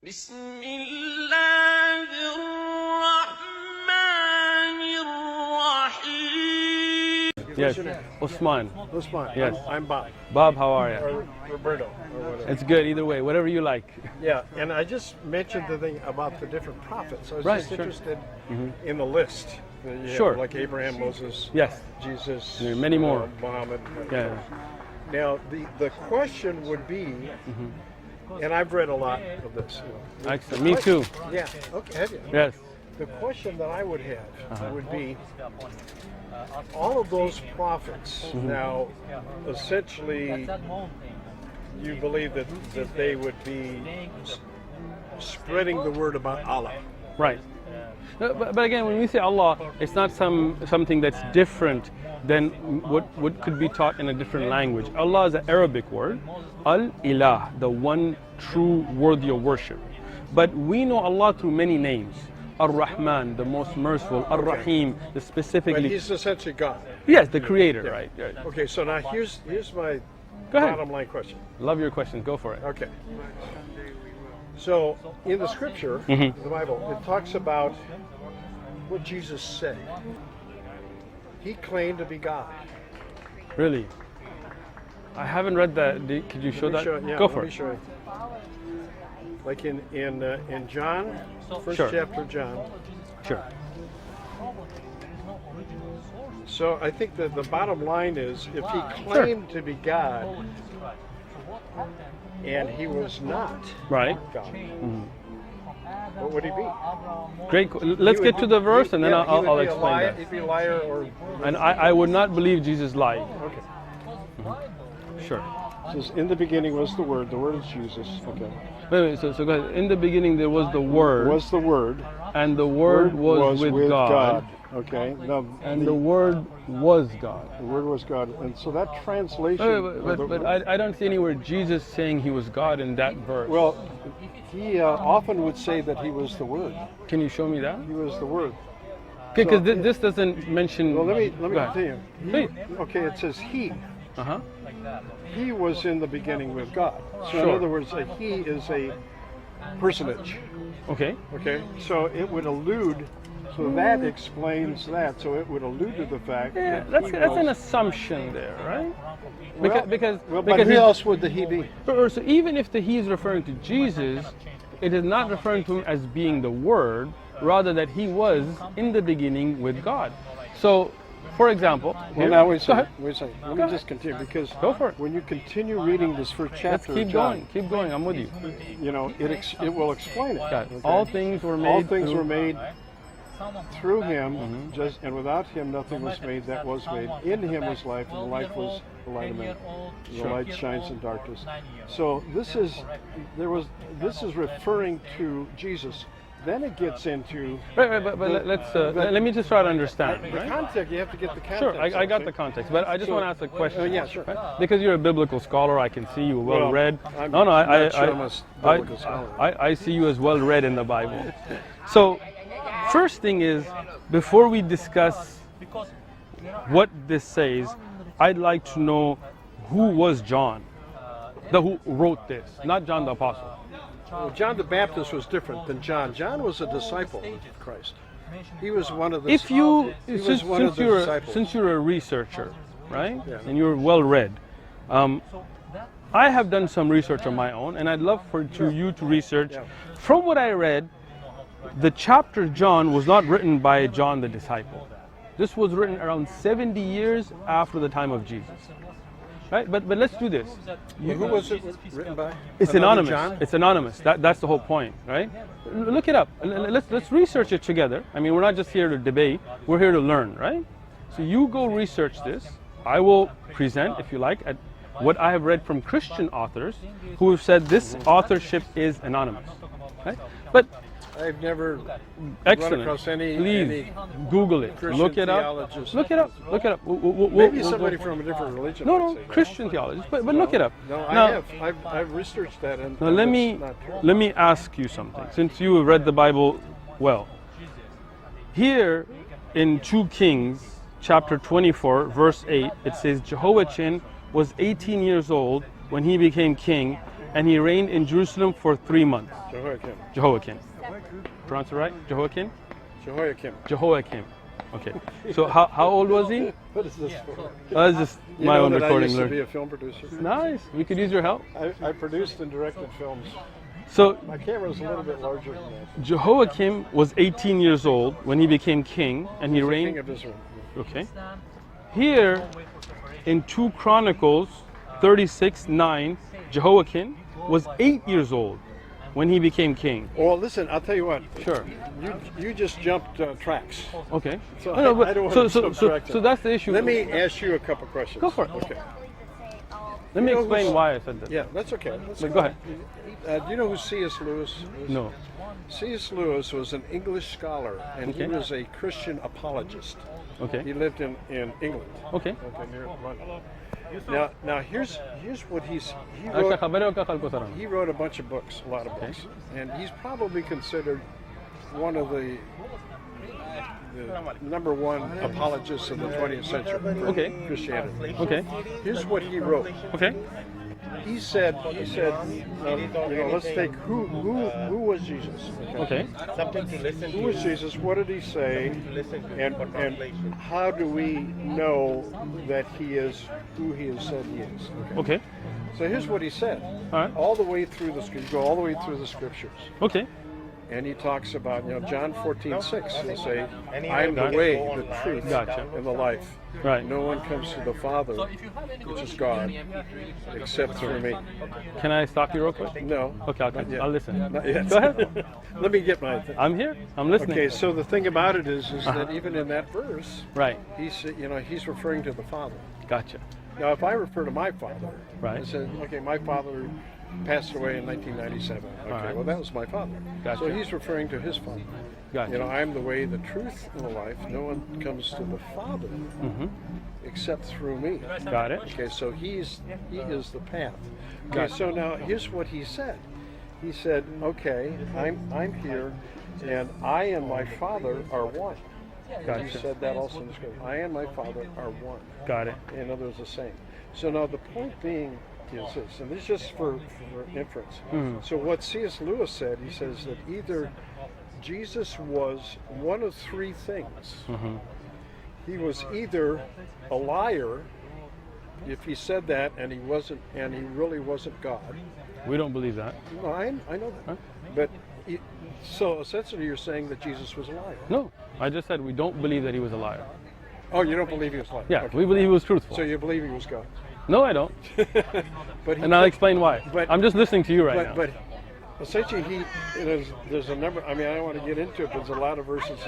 بسم الله الرحمن الرحيم. Yes, Uthman. Uthman. Yes. I'm Bob. Bob, how are you? Or Roberto. Or whatever. It's good either way, whatever you like. Yeah, and I just mentioned the thing about the different prophets. I was Right, just sure. interested in the list. You have, Sure. Like Abraham, Moses, Yes. Jesus, There are many more. Muhammad. Yeah. Now, the question would be, and I've read a lot of this. Excellent. Me too. Yeah. Okay. Have you? Yes. The question that I would have would be, all of those prophets, now, essentially, you believe that they would be spreading the word about Allah. Right. But again, when we say Allah, it's not something that's different than what could be taught in a different language. Allah is an Arabic word, Al-Ilah, the one true worthy of worship. But we know Allah through many names. Ar-Rahman, the most merciful. Ar-Rahim, the But specifically. he's essentially God. Yes, the creator, right. Okay, so now here's my Go ahead. bottom line question. Love your question. Go for it. Okay. So in the scripture, the Bible, it talks about what Jesus said. He claimed to be God. Really? I haven't read that. Could you show that? Go for let me it. show you. Like in John, first Sure. chapter of John. Sure. So I think that the bottom line is, if he claimed to be God and he was not Right. God, what would he be? Great. Let's get to the verse and then Yeah, he would I'll be a explain liar, that. He'd be a liar or... And I would not believe Jesus lied. Okay. Sure. It says, in the beginning was the Word is Jesus. Okay. Wait, so go ahead. In the beginning there was the Word, Was the Word. and the Word was with God, Okay. Now, and the Word was God. the Word was God. And so that translation... But I don't see anywhere Jesus saying he was God in that verse. Well, he often would say that he was the Word. Can you show me that? He was the Word. Because So- this doesn't mention... Well, let me Go ahead. continue. Please. Okay, it says he. Uh-huh. He was in the beginning with God. So Sure. in other words, a he is a personage. Okay. Okay, so it would allude, so that explains that. So it would allude to the fact Yeah, that that's an assumption there, right? But because who he's- else would the he be? So even if the he is referring to Jesus, it is not referring to him as being the Word, rather that he was in the beginning with God. So, for example, Well, here- now wait a go ahead. second. Wait a second. Let Go me ahead. just continue, because Go for it. when you continue reading this first Let's chapter keep of John, going. Keep going. I'm with you. you know, it will explain it. Got it. okay? All things were made. All things through- were made through him, and without him nothing was made that was made. In him was life, and the life was the light of men. The light shines in darkness. So this is referring to Jesus. Then it gets into Right, but let me just try to understand. the Right? context. You have to get the context. Sure, I got okay? the context, but I just So- want to ask a question. yeah, sure. Right? Because you're a biblical scholar, I can see you were well read. I'm No, not sure I'm a biblical scholar. I see you as well read in the Bible. So, first thing is, before we discuss what this says, I'd like to know who was John, who wrote this, not John the Apostle. Well, John the Baptist was different than John. John was a disciple of Christ. He was one of the. If you, he was one of the disciples. since you're a researcher, right, Yeah. and you're well read, I have done some research on my own, and I'd love for you to research. Yeah. From what I read, the chapter John was not written by John the disciple. This was written around 70 years after the time of Jesus. Right? But let's do this. Who was it written by? It's Another anonymous. John? It's anonymous. That's the whole point, right? Look it up. Let's research it together. I mean, we're not just here to debate. We're here to learn, right? So you go research this. I will present, if you like, at what I have read from Christian authors who have said this authorship is anonymous, right? But I've never excellent. run across any. Please Google it. Christian Look it up. theologist. Look it up. Look it up. Maybe somebody from a different religion. No, would no, say that. Christian theologist. But look it up. No, Now- I have. I've researched that, and Now let that's me not true. let me ask you something. Since you have read the Bible well, here in 2 Kings chapter 24 verse 8, it says Jehoiachin was 18 years old when he became king, and he reigned in Jerusalem for 3 months. Jehoiakim. Jehoiakim. Pronounce it right? Jehoiakim? Jehoiakim. Jehoiakim. Okay. So how old was he? What is this for? That's just You my know own that recording. I used to learn. be a film producer. Nice. We could use your help. I produced and directed films. So My camera was a little bit larger than that. Jehoiakim was 18 years old when he became king, and he King reigned. of Israel. Okay. Here in 2 Chronicles 36:9, Jehoiakim was 8 years old when he became king. Well, listen, I'll tell you what. Sure. You just jumped tracks. Okay. So No, but I don't want so, to so, so, subtract so it. that's the issue. Let me ask you a couple questions. Go for it. Okay. Let me you know explain who's- why I said that. Yeah, that's okay. Go ahead. Do you know who C.S. Lewis is? No. C.S. Lewis was an English scholar, and Okay. he was a Christian apologist. He Okay. lived in England. Okay. Near London. Now here's what he wrote a bunch of books, a lot of books, and he's probably considered one of the number one apologists of the 20th century for Okay. Christianity. Okay. Here's what he wrote. Okay. He said, let's take who was Jesus? Okay. Who was Jesus? What did he say? And how do we know that he is who he has said he is? Okay. So here's what he said. All right. All the way through the scriptures, go all the way through the scriptures. Okay. And he talks about, John 14:6. He'll say, I am the way, the truth, Gotcha. and the life. Right. No one comes to the Father, which is God, except through me. Can I stop you real quick? No. Okay, Not yet. I'll listen. Not yet. Go ahead. Let me get my thing. I'm here. I'm listening. Okay, so the thing about it is that even in that verse, Right. he's referring to the Father. Gotcha. Now, if I refer to my father, Right. I said, okay, my father passed away in 1997. Okay, right. well, that was my father. Gotcha. So he's referring to his father. Gotcha. I'm the way, the truth, and the life. No one comes to the Father except through me. Got it. Okay, so he is the path. Okay, Gotcha. so now here's what he said. He said, okay, I'm here, and I and my Father are one. Gotcha. He said that also in the scripture. I and my Father are one. Got it. In other words, the same. So now the point being is this, and this is just for inference. So what C.S. Lewis said, he says that either Jesus was one of 3 things. He was either a liar, if he said that, and he really wasn't God. We don't believe that. No, I know that. Huh? But so essentially, you're saying that Jesus was a liar. No. I just said we don't believe that he was a liar. Oh, you don't believe he was a liar? Yeah, Okay. we believe he was truthful. So you believe he was God? No, I don't. But And I'll explain why. but- I'm just listening to you right now. But essentially, there's a number. I mean, I don't want to get into it, but there's a lot of verses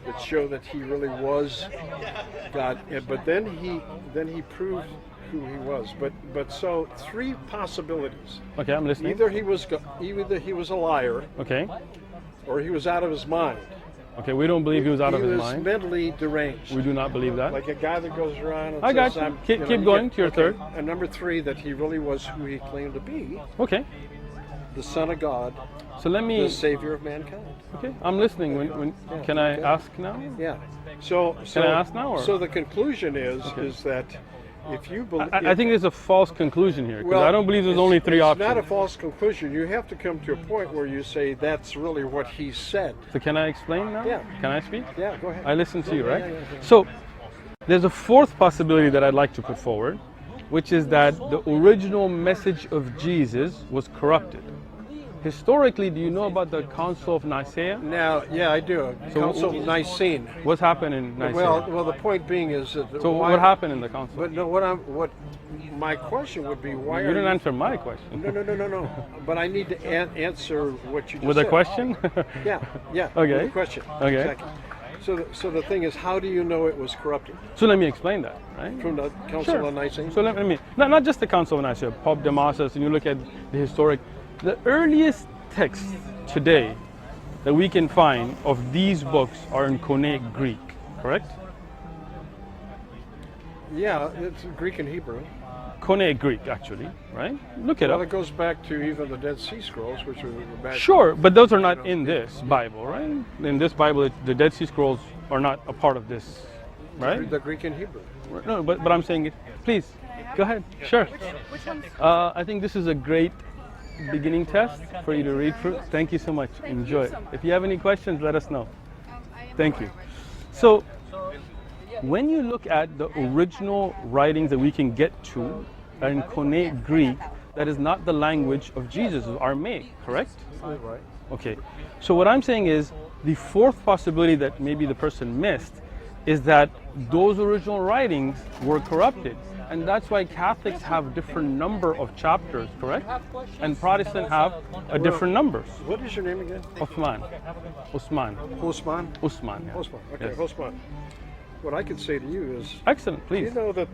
that show that he really was God. But then he proved who he was. But so 3 possibilities. Okay, I'm listening. Either he was a liar, Okay. or he was out of his mind. Okay, we don't believe he was out of his He was mind. mentally deranged. We do not believe that. Like a guy that goes around and I got says, you. I'm, Keep you going get- to your third. And number 3, that he really was who he claimed to be, Okay. the Son of God, So let me. the Savior of mankind. Okay, I'm listening. When can I ask now? Yeah. So Can I ask now, or? So the conclusion is that if you believe, I think there's a false conclusion here because well, I don't believe there's only 3 it's options. not a false conclusion. You have to come to a point where you say that's really what he said. So can I explain now? Yeah. Can I speak? Yeah, go ahead. I listen to you, right? Yeah. So there's a 4th possibility that I'd like to put forward, which is that the original message of Jesus was corrupted. Historically, do you know about the Council of Nicaea? Now, yeah, I do. So Council of Nicene. What's happened in Nicaea? Well, the point being is that. so what happened in the council? But no, my question would be, why You are didn't you? answer my question. No. But I need to answer what you just With a said. question? Yeah. Okay. With a question. Okay. Exactly. So the thing is, how do you know it was corrupted? So let me explain that, right? From the Council of Nicene? So let me, not just the Council of Nicaea, Pope Damasus, and you look at the historic, the earliest texts today that we can find of these books are in Koine Greek, correct? Yeah, it's Greek and Hebrew. Koine Greek, actually, right? Look it Well, up. it goes back to even the Dead Sea Scrolls, which were back. Sure, but those are not in this Bible, right? In this Bible, the Dead Sea Scrolls are not a part of this, right? The Greek and Hebrew. No, but I'm saying it. Please, go ahead. Sure. I think this is a great beginning test for you to read through. Thank you so much. Enjoy. If you have any questions, let us know. Thank you. So, when you look at the original writings that we can get to in Koine Greek, that is not the language of Jesus, it's Aramaic, correct? Right. Okay. So what I'm saying is, the fourth possibility that maybe the person missed is that those original writings were corrupted. And that's why Catholics have different number of chapters, correct? And Protestants have a different numbers. What is your name again? Uthman. Usman. Osman? Usman, yeah. Osman. Okay, Yes. Osman. What I can say to you is, Excellent, you please. know that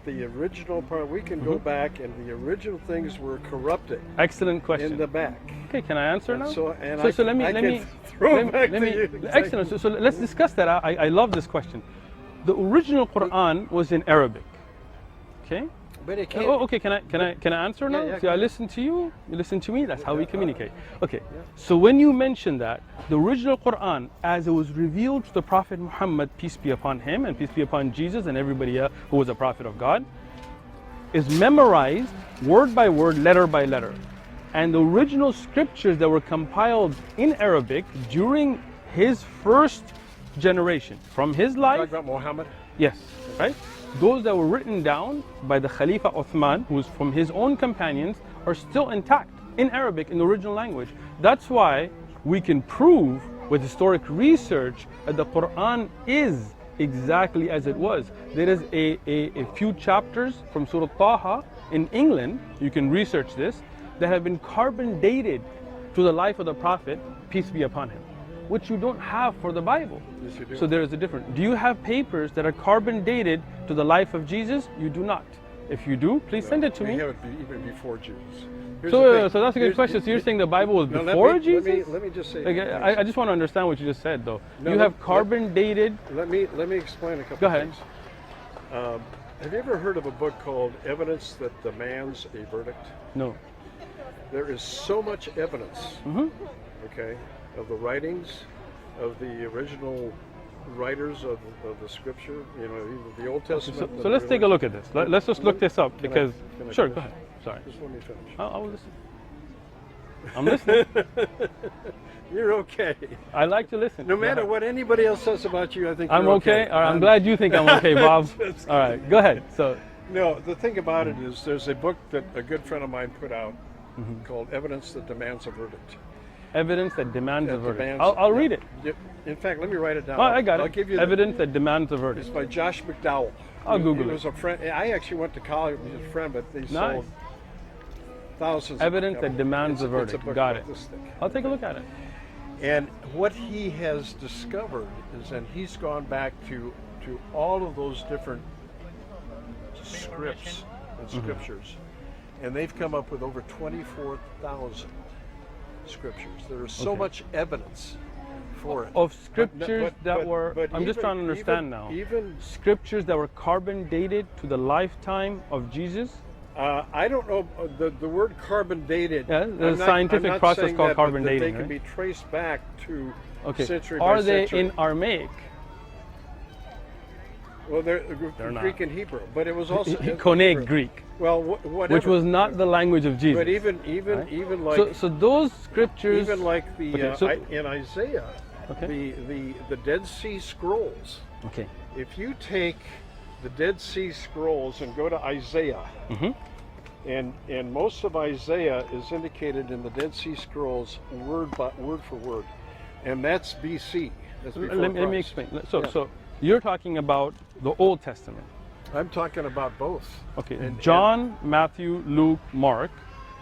the original part, we can go back and the original things were corrupted Excellent in question. the back. Okay, can I answer now? So, and So let me throw it back let to me you. excellent. So let's discuss that. I love this question. The original Quran was in Arabic. Okay? But it can't. Oh, okay. Can I answer now? yeah, See, go I listen to you. You listen to me. That's how we communicate. Okay. So when you mention that, the original Quran, as it was revealed to the Prophet Muhammad, peace be upon him, and peace be upon Jesus and everybody else who was a prophet of God, is memorized word by word, letter by letter. And the original scriptures that were compiled in Arabic during his first generation, from his life. Talk about Muhammad. Yes, right? Those that were written down by the Khalifa Uthman, who was from his own companions, are still intact in Arabic, in the original language. That's why we can prove with historic research that the Quran is exactly as it was. There is a few chapters from Surah Taha in England, you can research this, that have been carbon dated to the life of the Prophet, peace be upon him, which you don't have for the Bible. Yes, you do. So there is a difference. Do you have papers that are carbon dated to the life of Jesus? You do not. If you do, please send it to We me. have it even before Jesus. Here's So, the thing. so that's a good Here's- question. So you're saying the Bible was No, before let Jesus? me just say. Like, I just want to understand what you just said, though. No, you let- have carbon dated. Let me explain a couple Go ahead. things. Have you ever heard of a book called Evidence That Demands a Verdict? No. There is so much evidence, okay, of the writings of the original writers of the scripture, you know, either the Old Testament. So let's take a look at this. Let's just look this up because. can I Sure, finish? go ahead. Sorry. Just let me finish. I'll listen. I'm listening. You're okay. I like to listen. No Go matter ahead. what anybody else says about you, I think I'm you're okay. All right, I'm glad you think I'm okay, Bob. All right, go ahead. So, No, the thing about it is there's a book that a good friend of mine put out called Evidence That Demands a Verdict. evidence that demands a That verdict. demands- I'll yeah. read it. Yeah. In fact, let me write it down. Oh, I got it. I'll give you Evidence that demands a verdict. It's by Josh McDowell. I'll Google He it. was a friend. I actually went to college with his friend, but they Nice. sold thousands. of Evidence that copies. demands a It's verdict. book Got about it. this thick. I'll take a look at it. And what he has discovered is, and he's gone back to all of those different scripts and scriptures, and they've come up with over 24,000 scriptures. There is so Okay. much evidence for it. Of scriptures that were, but I'm just even- trying to understand even- now. Even Scriptures that were carbon dated to the lifetime of Jesus? I don't know the word carbon dated. Yeah, there's I'm a scientific I'm not process saying called that, but carbon that dating, They can right? be traced back to Okay. century Are by they century. in Aramaic? Well, they're not. Greek and Hebrew, but it was also Koine Hebrew. Greek, Well, whatever. which was not the language of Jesus. But even right? like so those scriptures, even like the Okay, so- in Isaiah, Okay. the Dead Sea Scrolls. okay, If you take the Dead Sea Scrolls and go to Isaiah, and most of Isaiah is indicated in the Dead Sea Scrolls word for word, and that's BC. That's before let me Christ. explain. So, Yeah. so you're talking about the Old Testament. I'm talking about both. Okay, And- John, Matthew, Luke, Mark,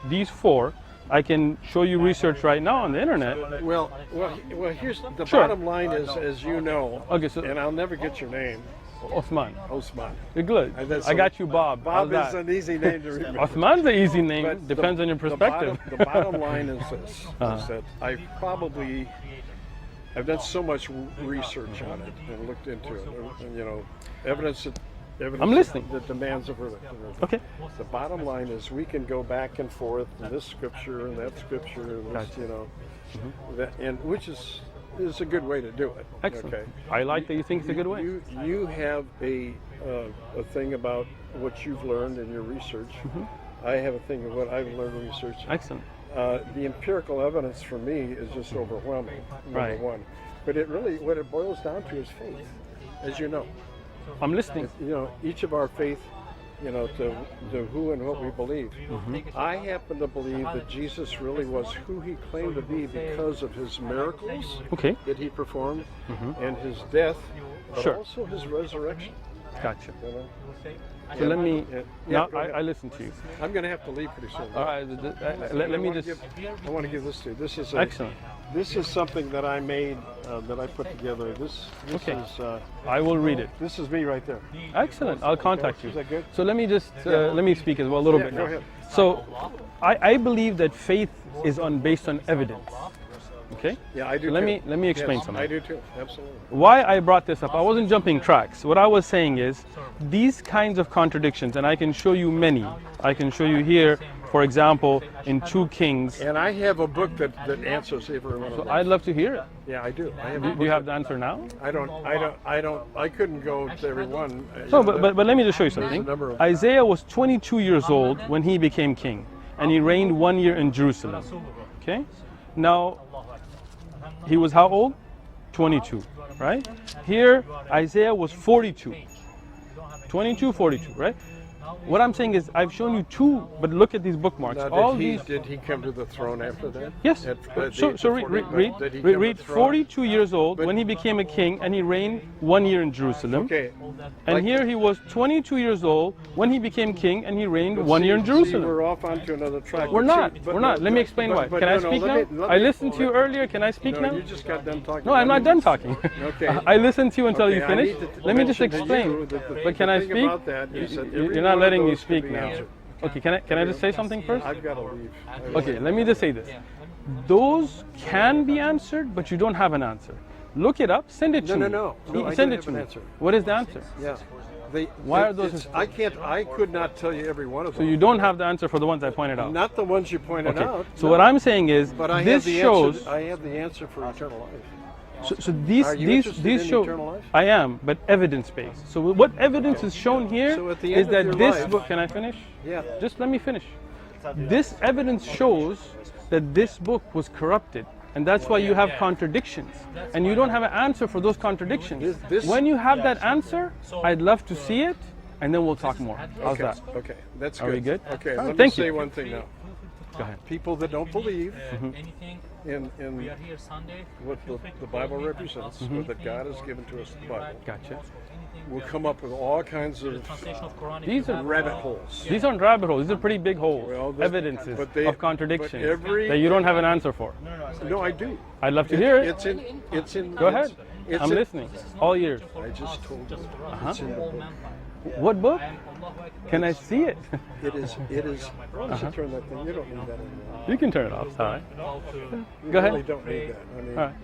these four. I can show you research right now on the internet. Well, here's the Sure. bottom line is, as you know, Okay, so and I'll never get your name, Osman, Osman. you're good. that's I so- got you, Bob. Bob How's is that? an easy name to remember. Osman's an easy name. But Depends on your perspective. The bottom line is this: Uh-huh. is that I've done so much research on it and looked into it. And, you know, evidence I'm listening. that demands a verdict. Okay. The bottom line is we can go back and forth in this scripture and that scripture, and this, Gotcha. you know, that, and which is a good way to do it. Excellent. Okay. I like that you think it's a good way. You have a thing about what you've learned in your research. I have a thing of what I've learned in research. Excellent. the empirical evidence for me is just overwhelming, number Right. one. But it really, what it boils down to is faith, as you know. I'm listening. You know, each of our faith, you know, to who and what we believe. I happen to believe that Jesus really was who he claimed to be because of his miracles Okay. that he performed and his death, but Sure. also his resurrection. Gotcha. You know? So let me. Yeah, Now go ahead. I listen to you. I'm going to have to leave pretty soon. All right. Let me just. I want to give this to you. This is Excellent. This is something that I made, that I put together. This Okay. is I will read it. this is me right there. Excellent. I'll contact you. Is that good? So let me just let me speak as well a little Yeah, bit go now. ahead. So I believe that faith is based on evidence. Okay. Yeah, I do. So let too. me explain Yes, something. I do too. Absolutely. Why I brought this up, I wasn't jumping tracks. What I was saying is these kinds of contradictions, and I can show you many. I can show you here, for example, in 2 Kings. And I have a book that answers every one of So them. I'd love to hear it. Yeah, I do. I have a Do book you have that- the answer now? I couldn't go to every one. No, but let me just show you something. number of- Isaiah was 22 years old when he became king, and he reigned 1 year in Jerusalem. Okay? Now, he was how old? 22, right? Here, Isaiah was 42. 22, 42, right? What I'm saying is, I've shown you 2, but look at these bookmarks. Now, All did he these. did he come to the throne after that? Yes. At the So, age so of read, 40, read, did he read, come to read the throne? 42 years old when he became a king, and he reigned 1 year in Jerusalem. Okay. And Like- here he was 22 years old when he became king, and he reigned But 1 year in see, Jerusalem. we're off onto another track. We're But not. see, but We're not. no, Let me but- explain but- why. but Can I no, speak let now? me- let I me- listened to you earlier. Can I speak No, now? you just got done talking. No, I'm Let not me- done talking. Okay. I listened to you until Okay, you I finished. need to Let me just mention to explain. you that the But can I thing speak? about that is that every You're not one of letting me those can speak be now. answered. Okay, can I just say something first? I've got to leave. Okay, let me just say this. Those can be answered, but you don't have an answer. Look it up, send it to me. No, I Send do it have to an me. answer. What is the answer? Yeah. Why are those- I could not tell you every one of So them. you don't have the answer for the ones I pointed out. Not the ones you pointed Okay. out. So no. what I'm saying is, But I this have the shows. answer. I have the answer for eternal life. So these Are you these interested these in show. eternal life? I am, but evidence based. So what evidence is shown here So at the is end of that your this life- book. Can I finish? Yeah. Just let me finish. This evidence shows that this book was corrupted, and that's why you have contradictions, and you don't have an answer for those contradictions. This- When you have that answer, I'd love to see it, and then we'll talk more. How's Okay. that? Okay. That's Are good. we good? Okay. All right, Let me thank say you. one thing now. Go ahead. People that don't believe Anything, in we are here Sunday. what the Bible represents, Mm-hmm. or that God has given to us the Bible, Gotcha. will come up with all kinds of Translation of Quran. These are rabbit holes. These aren't rabbit holes. These are pretty big holes. Well, Evidences but they- of contradictions but every- that you don't have an answer for. No, I do. I'd love to hear it. It's in. It's in. Go ahead. It's I'm in- listening. All ears. I just told you. Uh-huh. It's in the book. What book? Can I see it? It is. It is. Why don't you turn that thing? You don't need that anymore. You can turn it off. It's all right. You Go ahead. really don't need that. I mean, All right.